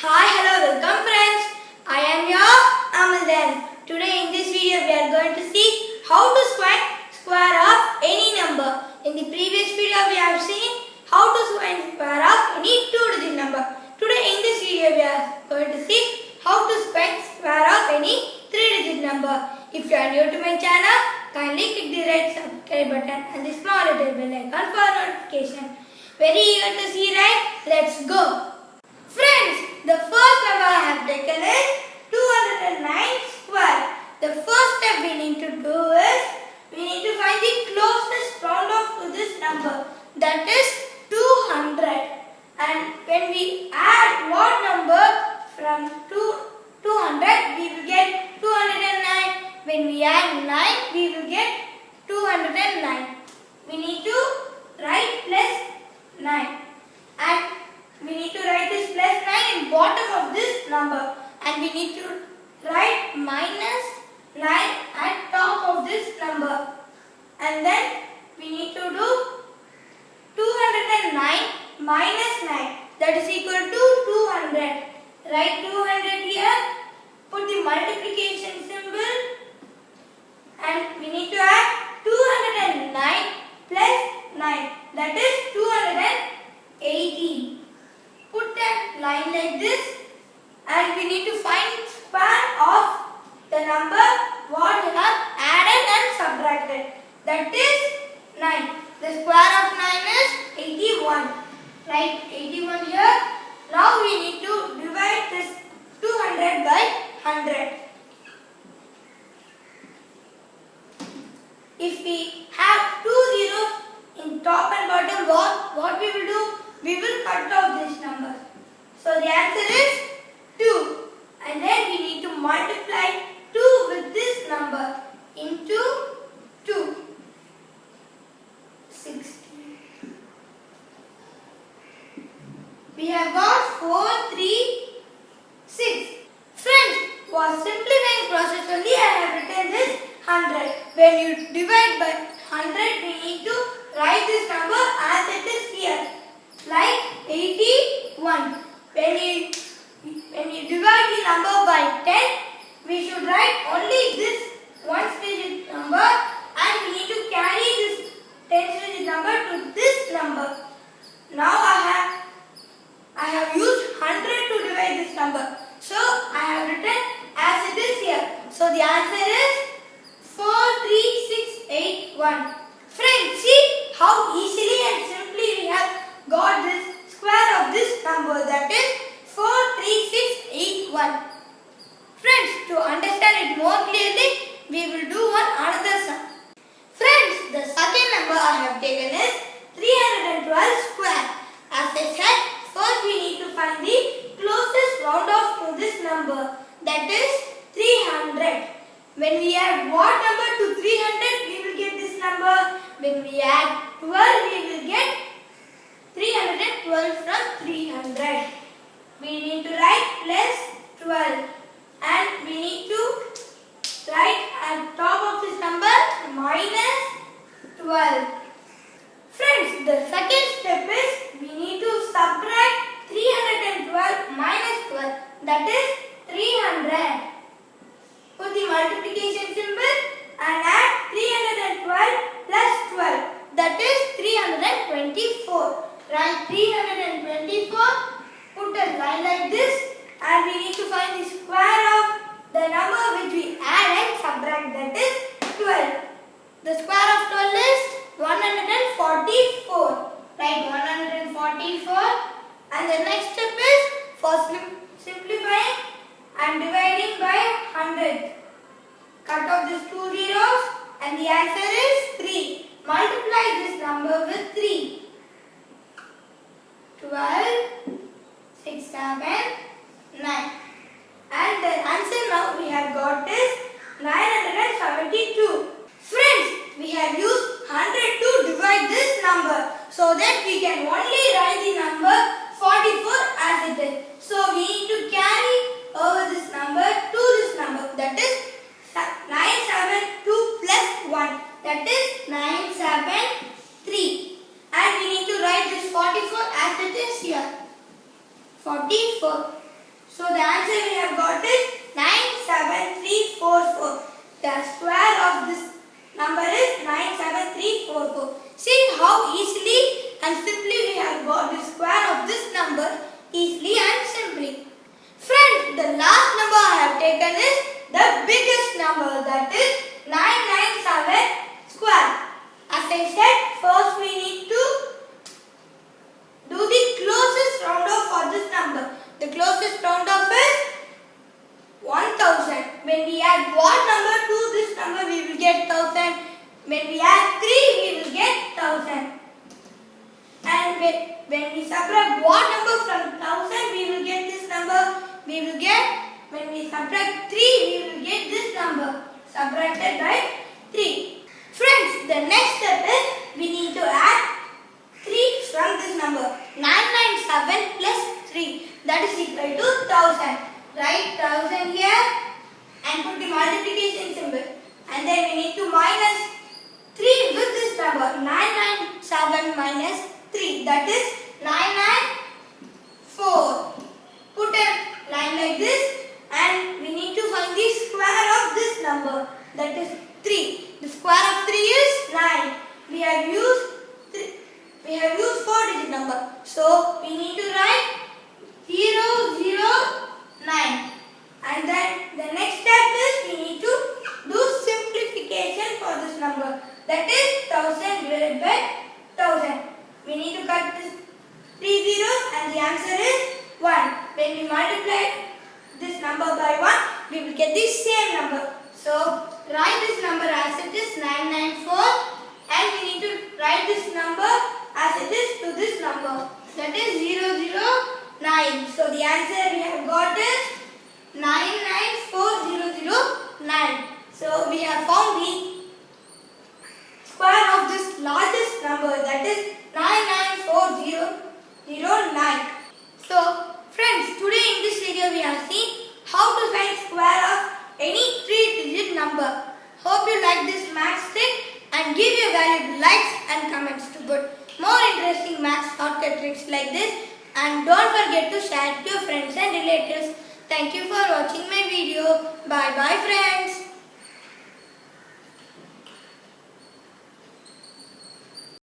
Hi, hello, welcome friends. I am your B.M.Amizhthan. Today in this video we are going to see how to square off any number. In the previous video we have seen how to square off any two-digit number. Today in this video we are going to see how to square off any three-digit number. If you are new to my channel, kindly click the red subscribe button and the small little bell icon for notification. Very eager to see, right? Let's go. Friends, the first number I have taken is 209 square. The first step we need to do is we need to find the closest round off to this number, that is 200. And when we add what number from 200, we will get 209. When we add 9, we will get 209. We need to write plus 9. And we need to write this plus 9 in bottom of this number, and we need to write minus 9 at top of this number, and then we need to do 209 minus 9, that is equal to 200. Write 200 here, put the multiplication symbol, and we need to add 209 plus 9, that is 280. Put a line like this, and we need to find square of the number what we have added and subtracted, that is 9. The square of 9 is 81. Write 81 here. Now we need to divide this 200 by 100. If we have two zeros in top and bottom, what we will do? We will cut off this number. So the answer is 2. And then we need to multiply 2 with this number into 2. 60. We have got 4, 3, 6. Friends, for simplifying process only I have written this 100. When you divide by 100, we need to write this number as it is here. Like 81. When you divide the number by 10, we should write only this 1-digit number, and we need to carry this 10-digit number to this number. Now I have used 100 to divide this number. So I have written as it is here. So the answer is 43681. Friends, see how easily and simply we have got this square of this number, that is 43681. Friends, to understand it more clearly, we will do another sum. Friends, the second number I have taken is 312 square. As I said, first we need to find the closest round off to this number, that is 300. When we add what number to 300, we will get this number. When we add 12, we will get 312 from 300. We need to write plus 12, and we need to write at top of this number minus 12. Friends, the second step is we need to subtract 312 minus 12, that is 300. Put the multiplication symbol and add 312 plus 12, that is 324. Write 324, put a line like this, and we need to find the square of the number which we add and subtract, that is 12. The square of 12 is 144. Write 144, and the next step is for simplifying and dividing by 100. Cut off these two zeros, and the answer is 3. Multiply this number with 3. 12, 6, 7, 9. And the answer now we have got is 972. Friends, we have used 100 to divide this number, so that we can only write the number 44 as it is. So we need to carry over this number to this number, that is 972 plus 1, that is 973. And we need to write this 44 as it is here. 44. So the answer we have got is 97344. The square of this number is 97344. See how easily and simply we have got the square of this number easily and simply. Friends, the last number I have taken is the biggest number, that is 997 square. As I said, first we need to do the closest round off for this number. The closest round off is 1000. When we add what number to this number, we will get 1000. When we add 3, we will get 1000. And when we subtract what number from 1000, we will get this number. When we subtract 3, we will get this number. Subtracted by 3. Friends, the next step is we need to add 3 from this number. 997 plus 3, that is equal to 1000. Write 1000 here and put the multiplication symbol. And then we need to minus 3 with this number. 997 minus 3, that is 994. Put a line like this and we need to find the square of this number, that is 3. The square of 3 is 9. We have used 4-digit number. So we need to write 009. And then the next step is we need to do simplification for this number. That is 1000 divided by 1000. We need to cut this 3 zeros and the answer is 1. When we multiply this number by 1, we will get the same number. So write this number as it is 994 and we need to write this number as it is to this number, that is 009. So the answer we have got is 994009. So we have found the square of this largest number, that is 994009. So friends, today in this video we have seen how to find square of any 3-digit number. Hope you like this math trick and give your valuable likes and comments to put more interesting math shortcut tricks like this, and don't forget to share it to your friends and relatives. Thank you for watching my video. Bye bye friends.